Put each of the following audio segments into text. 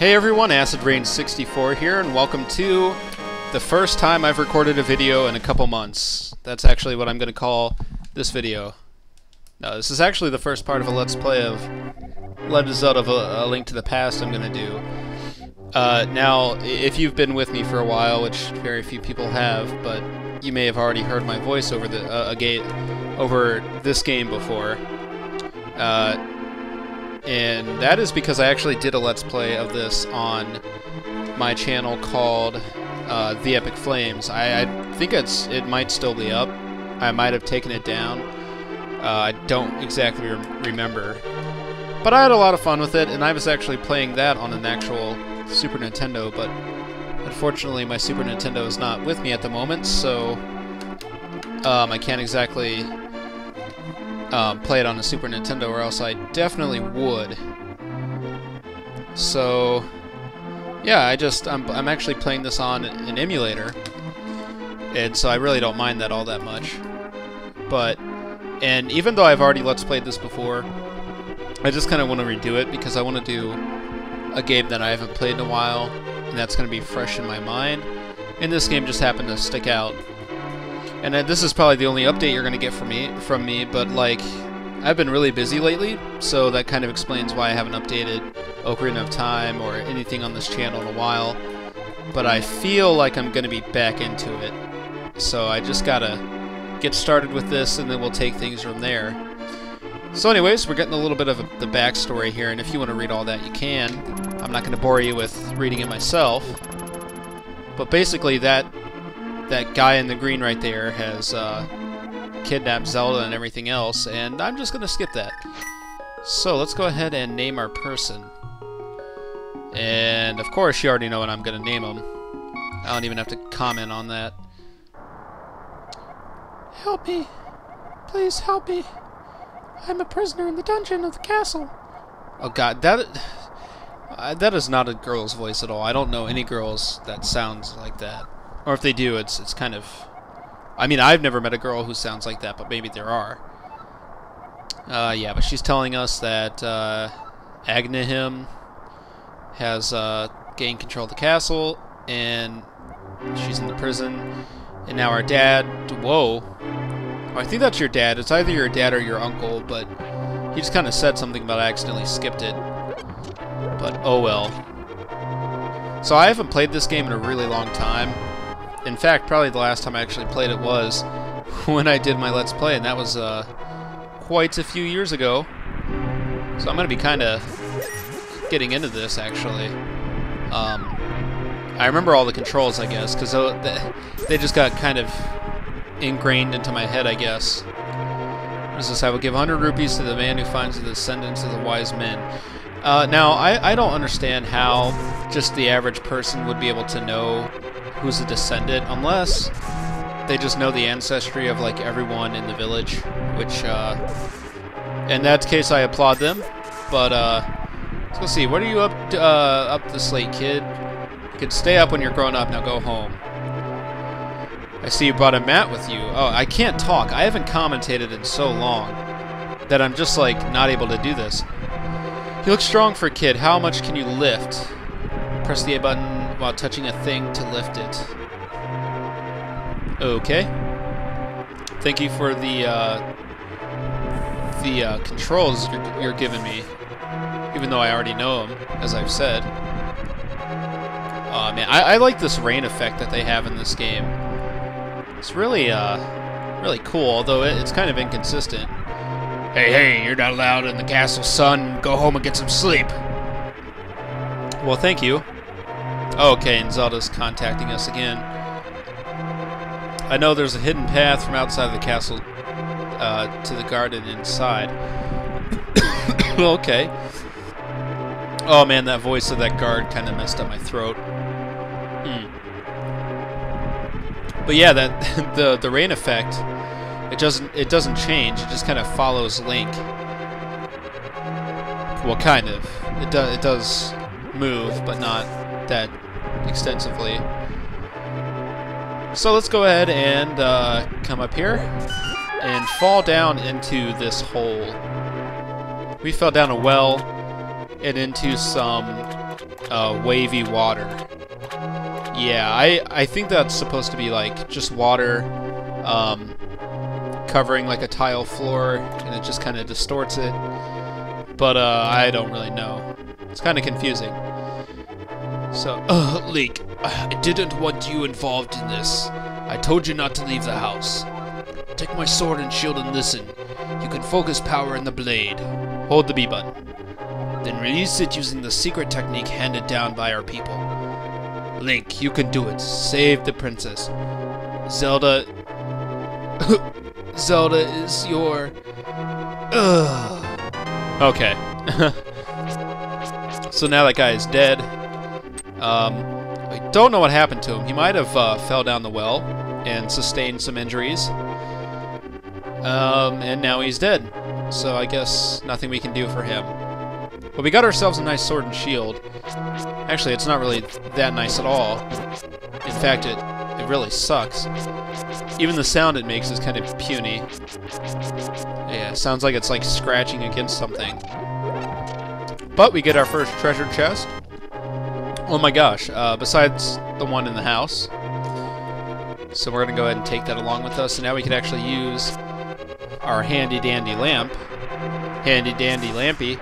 Hey everyone, AcidRain64 here, and welcome to the first time I've recorded a video in a couple months. That's actually what I'm going to call this video. No, this is actually the first part of a Let's Play of Legend of Zelda: A Link to the Past I'm going to do. Now, if you've been with me for a while, which very few people have, but you may have already heard my voice over over this game before. And that is because I actually did a Let's Play of this on my channel called TheEpicflames. I think it might still be up. I might have taken it down. I don't exactly remember. But I had a lot of fun with it, and I was actually playing that on an actual Super Nintendo, but unfortunately my Super Nintendo is not with me at the moment, so I can't exactly play it on a Super Nintendo, or else I definitely would. So yeah, I'm actually playing this on an emulator, and so I really don't mind that all that much. And even though I've already Let's Played this before, I just kind of want to redo it because I want to do a game that I haven't played in a while, and that's going to be fresh in my mind. And this game just happened to stick out. And this is probably the only update you're going to get from me, but like, I've been really busy lately, so that kind of explains why I haven't updated Ocarina of Time or anything on this channel in a while. But I feel like I'm going to be back into it, so I just gotta get started with this, and then we'll take things from there. So anyways, we're getting a little bit of the backstory here, and if you want to read all that, you can. I'm not going to bore you with reading it myself. But basically, that guy in the green right there has kidnapped Zelda and everything else, and I'm just going to skip that. So let's go ahead and name our person. And of course you already know what I'm going to name him. I don't even have to comment on that. Help me. Please help me. I'm a prisoner in the dungeon of the castle. Oh god, that is not a girl's voice at all. I don't know any girls that sounds like that. Or if they do, it's kind of... I mean, I've never met a girl who sounds like that, but maybe there are. Yeah, but she's telling us that Agnihim has gained control of the castle, and she's in the prison. And now our dad... Whoa. Oh, I think that's your dad. It's either your dad or your uncle, but he just kind of said something about I accidentally skipped it. But oh well. So I haven't played this game in a really long time. In fact, probably the last time I actually played it was when I did my Let's Play, and that was quite a few years ago. So I'm going to be kind of getting into this, actually. I remember all the controls, I guess, because they just got kind of ingrained into my head, I guess. What does this say? I will give 100 rupees to the man who finds the descendants of the wise men. Now, I don't understand how just the average person would be able to know who's a descendant, unless they just know the ancestry of like everyone in the village, which in that case I applaud them. But let's see, what are you up this late, kid? You can stay up when you're grown up. Now go home. I see you brought a mat with you. Oh, I can't talk. I haven't commentated in so long that I'm just like not able to do this. You look strong for a kid. How much can you lift? Press the A button while touching a thing to lift it. Okay. Thank you for the controls you're giving me, even though I already know them, as I've said. Man, I like this rain effect that they have in this game. It's really, really cool, although it's kind of inconsistent. Hey, you're not allowed in the castle, son. Go home and get some sleep. Well, thank you. Okay, and Zelda's contacting us again. I know there's a hidden path from outside of the castle to the garden inside. Okay. Oh man, that voice of that guard kind of messed up my throat. But yeah, that the rain effect, it doesn't change. It just kind of follows Link. Well, kind of. It does move, but not that extensively. So let's go ahead and come up here and fall down into this hole. We fell down a well and into some wavy water. Yeah, I think that's supposed to be like just water covering like a tile floor, and it just kind of distorts it. But I don't really know. It's kind of confusing. So, Link, I didn't want you involved in this. I told you not to leave the house. Take my sword and shield and listen. You can focus power in the blade. Hold the B button. Then release it using the secret technique handed down by our people. Link, you can do it. Save the princess. Zelda... Zelda is your... Okay. So now that guy is dead. I don't know what happened to him. He might have fell down the well and sustained some injuries. And now he's dead. So I guess nothing we can do for him. But we got ourselves a nice sword and shield. Actually, it's not really that nice at all. In fact, it really sucks. Even the sound it makes is kind of puny. Yeah, it sounds like it's like scratching against something. But we get our first treasure chest. Oh my gosh, besides the one in the house. So we're going to go ahead and take that along with us. And now we can actually use our handy dandy lamp. Handy dandy lampy.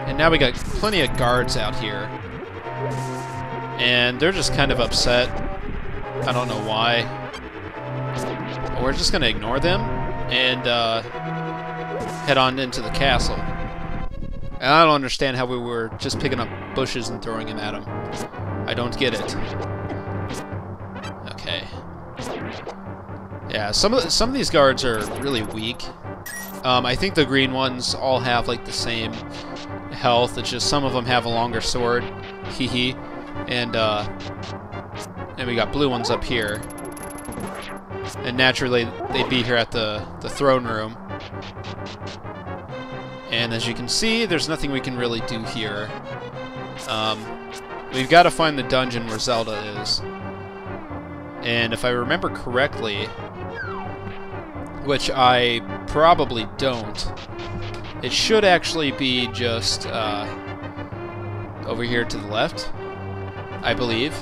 And now we got plenty of guards out here. And they're just kind of upset. I don't know why. But we're just going to ignore them and head on into the castle. And I don't understand how we were just picking up bushes and throwing them at them. I don't get it. Okay. Yeah, some of these guards are really weak. I think the green ones all have like the same health. It's just some of them have a longer sword. Hee hee. And we got blue ones up here. And naturally, they'd be here at the throne room. And as you can see, there's nothing we can really do here. We've got to find the dungeon where Zelda is. And if I remember correctly, which I probably don't, it should actually be just over here to the left, I believe.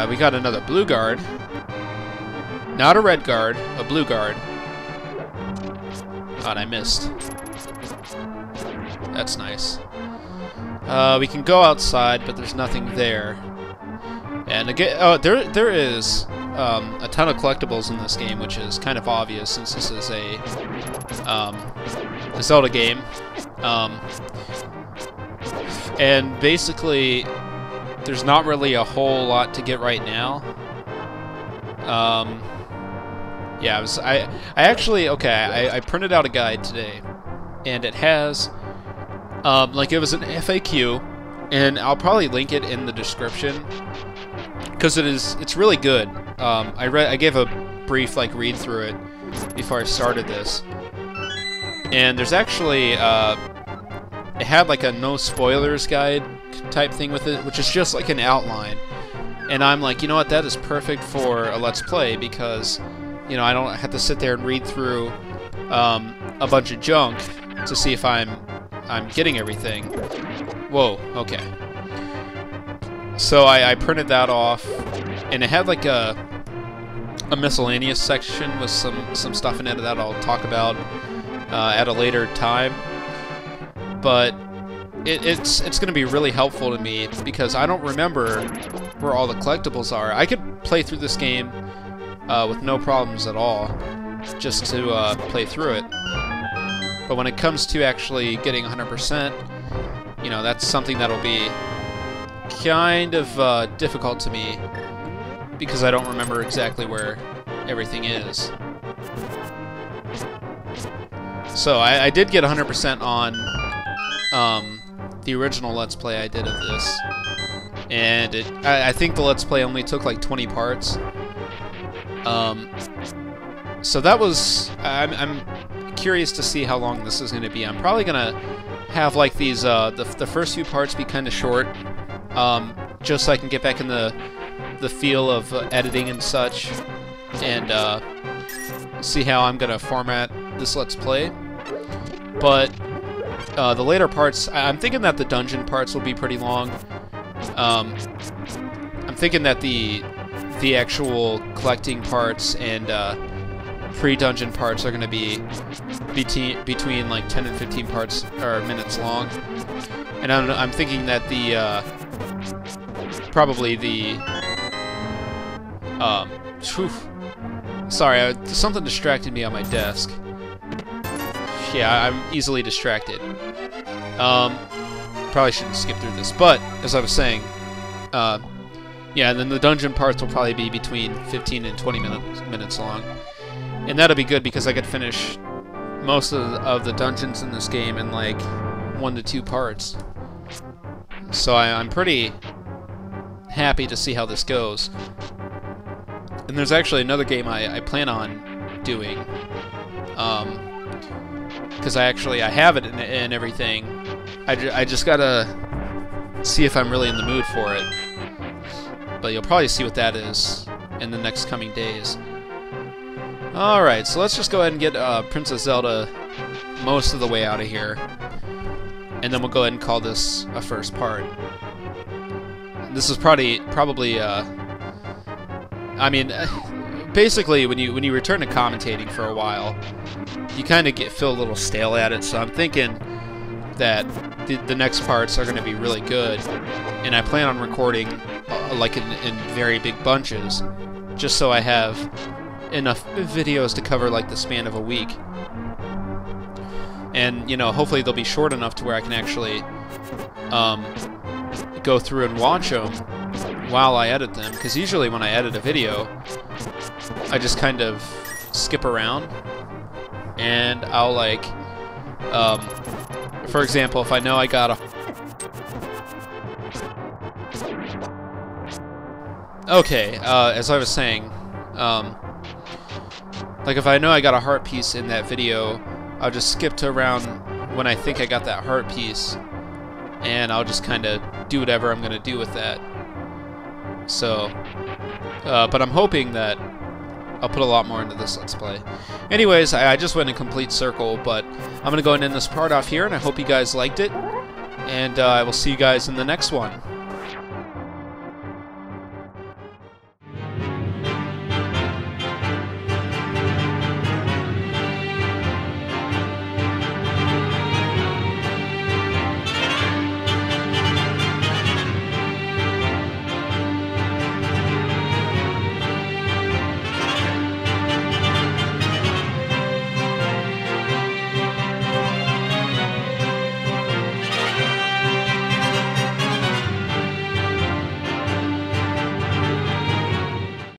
We got another blue guard. Not a red guard, a blue guard. God, I missed. That's nice. We can go outside, but there's nothing there. And again, oh, there is a ton of collectibles in this game, which is kind of obvious since this is a Zelda game. And basically, there's not really a whole lot to get right now. Yeah, I actually, okay, I printed out a guide today, and it has, like, it was an FAQ, and I'll probably link it in the description, because it's really good. I gave a brief, like, read through it before I started this, and there's actually, it had, like, a no spoilers guide type thing with it, which is just like an outline, and I'm like, you know what, that is perfect for a Let's Play, because you know, I don't have to sit there and read through a bunch of junk to see if I'm getting everything. Whoa, okay. So I printed that off, and it had like a miscellaneous section with some stuff in it that I'll talk about at a later time. But it's going to be really helpful to me because I don't remember where all the collectibles are. I could play through this game with no problems at all, just to play through it. But when it comes to actually getting 100%, you know, that's something that'll be kind of difficult to me because I don't remember exactly where everything is. So I did get 100% on the original Let's Play I did of this, and I think the Let's Play only took like 20 parts. So that was, I'm curious to see how long this is going to be. I'm probably going to have like these, the first few parts be kind of short, just so I can get back in the feel of editing and such, and see how I'm going to format this Let's Play. But The later parts, I'm thinking that the dungeon parts will be pretty long. I'm thinking that the actual collecting parts and pre-dungeon parts are going to be between like 10 and 15 parts or minutes long. And I'm thinking that the probably the sorry, something distracted me on my desk. Yeah, I'm easily distracted. Probably shouldn't skip through this, but as I was saying, yeah, and then the dungeon parts will probably be between 15 and 20 minutes long, and that'll be good because I could finish most of the dungeons in this game in like 1 to 2 parts. So I'm pretty happy to see how this goes. And there's actually another game I plan on doing, because I have it and everything. I just gotta see if I'm really in the mood for it. But you'll probably see what that is in the next coming days. Alright, so let's just go ahead and get Princess Zelda most of the way out of here. And then we'll go ahead and call this a first part. This is probably I mean, basically when you return to commentating for a while, you kind of feel a little stale at it, so I'm thinking that the next parts are going to be really good, and I plan on recording like in very big bunches, just so I have enough videos to cover like the span of a week. And, you know, hopefully they'll be short enough to where I can actually go through and watch them while I edit them, because usually when I edit a video, I just kind of skip around, and I'll like, for example, if I know I got a... Okay, as I was saying, like if I know I got a heart piece in that video, I'll just skip to around when I think I got that heart piece, and I'll just kind of do whatever I'm going to do with that. So, but I'm hoping that I'll put a lot more into this Let's Play. Anyways, I just went in a complete circle, but I'm going to go and end this part off here, and I hope you guys liked it, and I will see you guys in the next one.